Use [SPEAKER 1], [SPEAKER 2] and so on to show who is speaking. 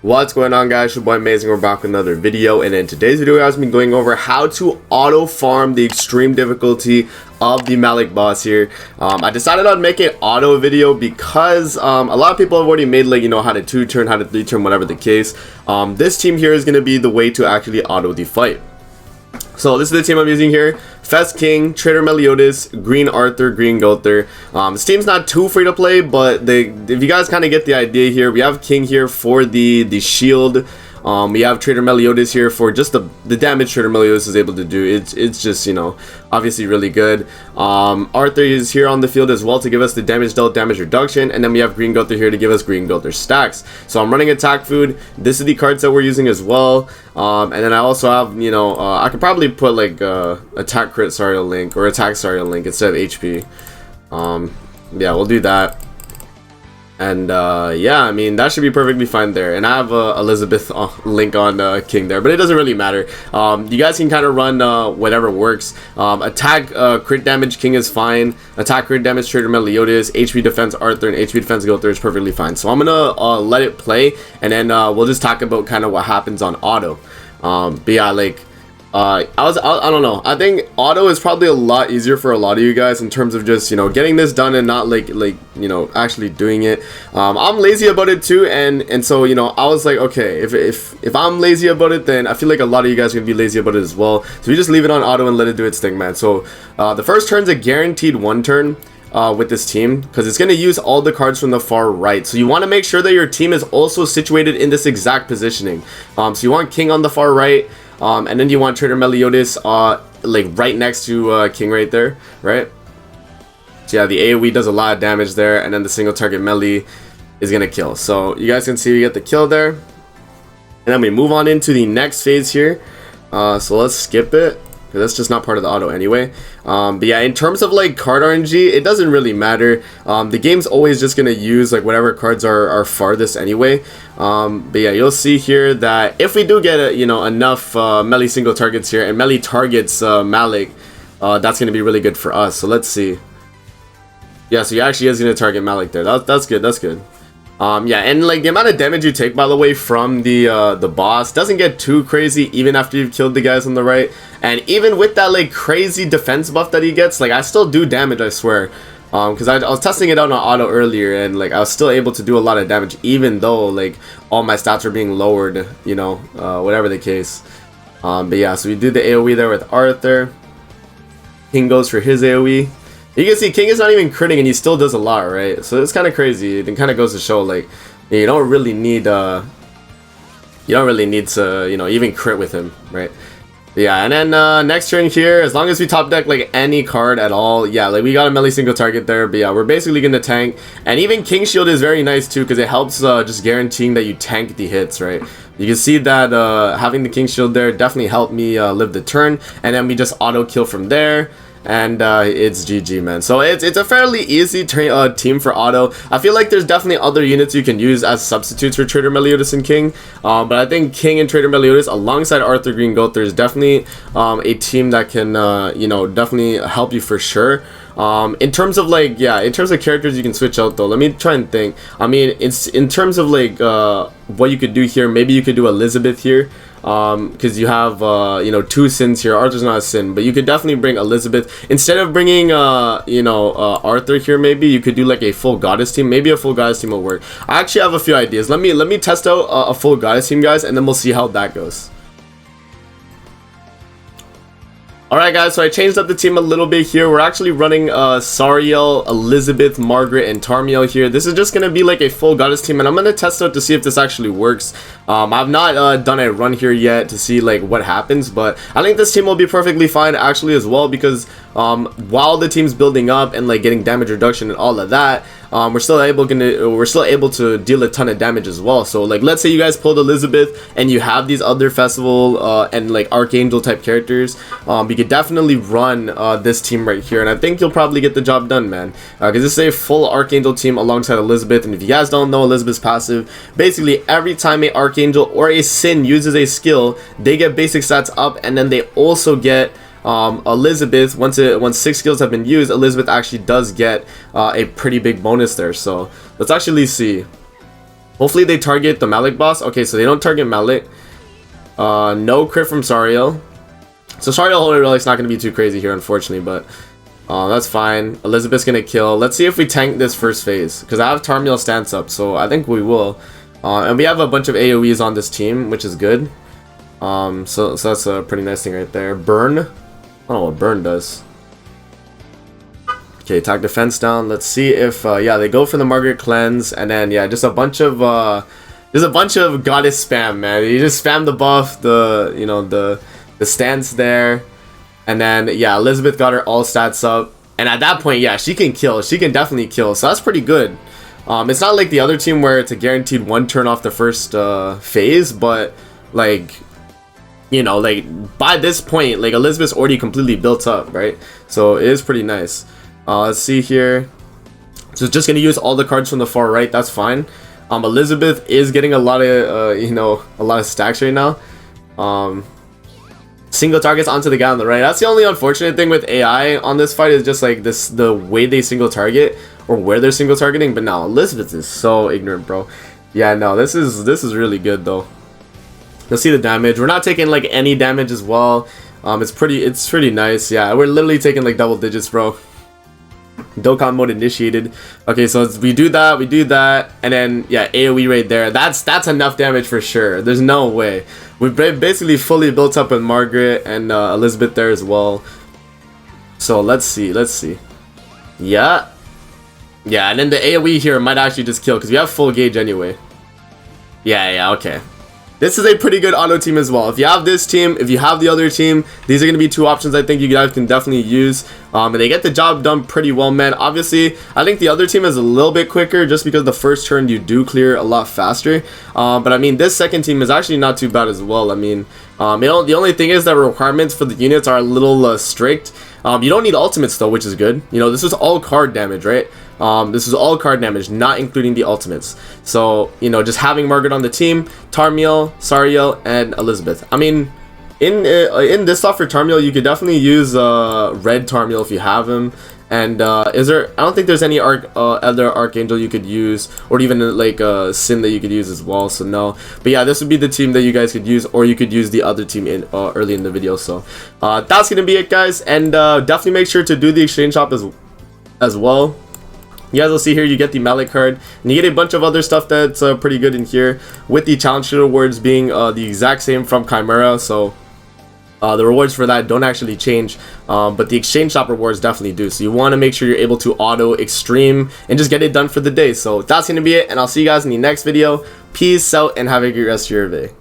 [SPEAKER 1] What's going on, guys? Your boy Amazing. We're back with another video, and in today's video guys, I've been going over how to auto farm the extreme difficulty of the Malek boss here. I decided I'd make an auto video because a lot of people have already made, like, you know, how to 2-turn, how to 3-turn, whatever the case. This team here is going to be the way to actually auto the fight. So this is the team I'm using here: Fest King, Trader Meliodas, Green Arthur, Green Gother. This team's not too free to play, but if you guys kind of get the idea here, we have King here for the shield. We have Trader Meliodas here for just the damage Trader Meliodas is able to do. It's just, you know, obviously really good. Arthur is here on the field as well to give us the damage dealt, damage reduction, and then we have Green Gother here to give us Green Gother stacks. So I'm running attack food. This is the cards that we're using as well. And then I also have, you know, I could probably put like attack crit Saria link or attack Saria link instead of HP. Yeah, we'll do that. And yeah, I mean, that should be perfectly fine there. And I have Elizabeth link on King there, but it doesn't really matter. You guys can kind of run whatever works. Attack crit damage King is fine. Attack crit damage Trader Meliodas, HP defense Arthur, and HP defense Gother is perfectly fine. So I'm gonna let it play, and then we'll just talk about kind of what happens on auto. But yeah, like I don't know, I think auto is probably a lot easier for a lot of you guys in terms of just, you know, getting this done and not like you know, actually doing it. I'm lazy about it too, and so, you know, I was like, okay, if I'm lazy about it, then I feel like a lot of you guys are gonna be lazy about it as well. So we just leave it on auto and let it do its thing, man. So the first turn's a guaranteed 1 turn with this team, because it's going to use all the cards from the far right. So you want to make sure that your team is also situated in this exact positioning. So you want King on the far right, and then you want Trader Meliodas like right next to King right there, right? So yeah, the AoE does a lot of damage there, and then the single target melee is going to kill. So you guys can see we get the kill there, and then we move on into the next phase here. So let's skip it, because that's just not part of the auto anyway. But yeah, in terms of like card RNG, it doesn't really matter. The game's always just gonna use like whatever cards are farthest anyway. But yeah, you'll see here that if we do get you know, enough melee single targets here, and melee targets Malek, that's gonna be really good for us. So let's see. Yeah, so he actually is gonna target Malek there. That's good. That's good. Yeah, and like the amount of damage you take, by the way, from the boss doesn't get too crazy even after you've killed the guys on the right. And even with that like crazy defense buff that he gets, like I still do damage, I swear. Because I was testing it out on auto earlier, and like I was still able to do a lot of damage even though like all my stats are being lowered, you know, whatever the case. But yeah, so we do the AoE there with Arthur. King goes for his AoE. You can see King is not even critting, and he still does a lot, right? So it's kind of crazy. It kind of goes to show, like, you don't really need to, you know, even crit with him, right? But yeah, and then next turn here, as long as we top deck like any card at all, yeah, like we got a melee single target there. But yeah, we're basically gonna tank, and even King Shield is very nice too, because it helps just guaranteeing that you tank the hits, right? You can see that having the King Shield there definitely helped me live the turn, and then we just auto kill from there. And it's GG, man. So it's a fairly easy team for auto. I feel like there's definitely other units you can use as substitutes for Trader Meliodas and King, but I think King and Trader Meliodas alongside Arthur, Green Gother is definitely a team that can you know, definitely help you for sure. In terms of like, yeah, in terms of characters you can switch out though, let me try and think. I mean, it's in terms of like what you could do here, maybe you could do Elizabeth here, because you have you know, 2 sins here. Arthur's not a sin, but you could definitely bring Elizabeth instead of bringing you know, Arthur here. Maybe you could do like a full goddess team. Maybe a full goddess team will work. I actually have a few ideas. Let me test out a full goddess team, guys, and then we'll see how that goes. Alright guys, so I changed up the team a little bit here. We're actually running Sariel, Elizabeth, Margaret, and Tarmiel here. This is just going to be like a full goddess team, and I'm going to test out to see if this actually works. I've not done a run here yet to see like what happens, but I think this team will be perfectly fine actually as well, because while the team's building up and like getting damage reduction and all of that, we're still able to deal a ton of damage as well. So like, let's say you guys pulled Elizabeth and you have these other festival and like archangel type characters, you could definitely run this team right here, and I think you'll probably get the job done, man, because this is a full archangel team alongside Elizabeth. And if you guys don't know Elizabeth's passive, basically every time a archangel or a sin uses a skill, they get basic stats up, and then they also get Elizabeth, once 6 skills have been used, Elizabeth actually does get a pretty big bonus there. So let's actually see. Hopefully they target the Malek boss. Okay, so they don't target Malek. No crit from Sariel. So Sariel Holy Relic's not going to be too crazy here, unfortunately, but that's fine. Elizabeth's going to kill. Let's see if we tank this first phase, because I have Tarmiel stance up, so I think we will. And we have a bunch of AoEs on this team, which is good. So that's a pretty nice thing right there. Burn. I don't know what burn does. Okay, attack defense down. Let's see if yeah, they go for the Margaret cleanse, and then yeah, just a bunch of goddess spam, man. You just spam the buff, the stance there, and then yeah, Elizabeth got her all stats up, and at that point, yeah, she can kill. She can definitely kill. So that's pretty good. It's not like the other team where it's a guaranteed 1 turn off the first phase, but like, you know, like by this point, like Elizabeth's already completely built up, right? So it is pretty nice. Let's see here. So just gonna use all the cards from the far right. That's fine. Elizabeth is getting a lot of a lot of stacks right now. Single targets onto the guy on the right. That's the only unfortunate thing with AI on this fight, is just like this, the way they single target or where they're single targeting. But no, Elizabeth is so ignorant, bro. Yeah, no, this is really good though. Let's see the damage. We're not taking like any damage as well. It's pretty nice. Yeah, we're literally taking like double digits, bro. Dokkan mode initiated. Okay, so we do that, and then yeah, AoE right there. That's enough damage for sure. There's no way. We've basically fully built up with Margaret and Elizabeth there as well. So let's see. Yeah, and then the AoE here might actually just kill, because we have full gauge anyway. Yeah, okay. This is a pretty good auto team as well. If you have this team, if you have the other team, these are going to be 2 options I think you guys can definitely use. And they get the job done pretty well, man. Obviously, I think the other team is a little bit quicker, just because the first turn you do clear a lot faster. But I mean, this second team is actually not too bad as well. I mean, the only thing is that requirements for the units are a little strict. You don't need ultimates though, which is good. You know, this is all card damage, right? This is all card damage, not including the ultimates. So, you know, just having Margaret on the team, Tarmiel, Sariel, and Elizabeth. I mean, in this stuff for Tarmiel, you could definitely use red Tarmiel if you have him. And I don't think there's any other Archangel you could use, or even like Sin that you could use as well, so no. But yeah, this would be the team that you guys could use, or you could use the other team in early in the video. So that's gonna be it, guys, and definitely make sure to do the exchange shop as well. You guys will see here, you get the Malek card, and you get a bunch of other stuff that's pretty good in here, with the challenge rewards being the exact same from Chimera. So the rewards for that don't actually change, but the exchange shop rewards definitely do. So you want to make sure you're able to auto extreme and just get it done for the day. So that's going to be it, and I'll see you guys in the next video. Peace out and have a great rest of your day.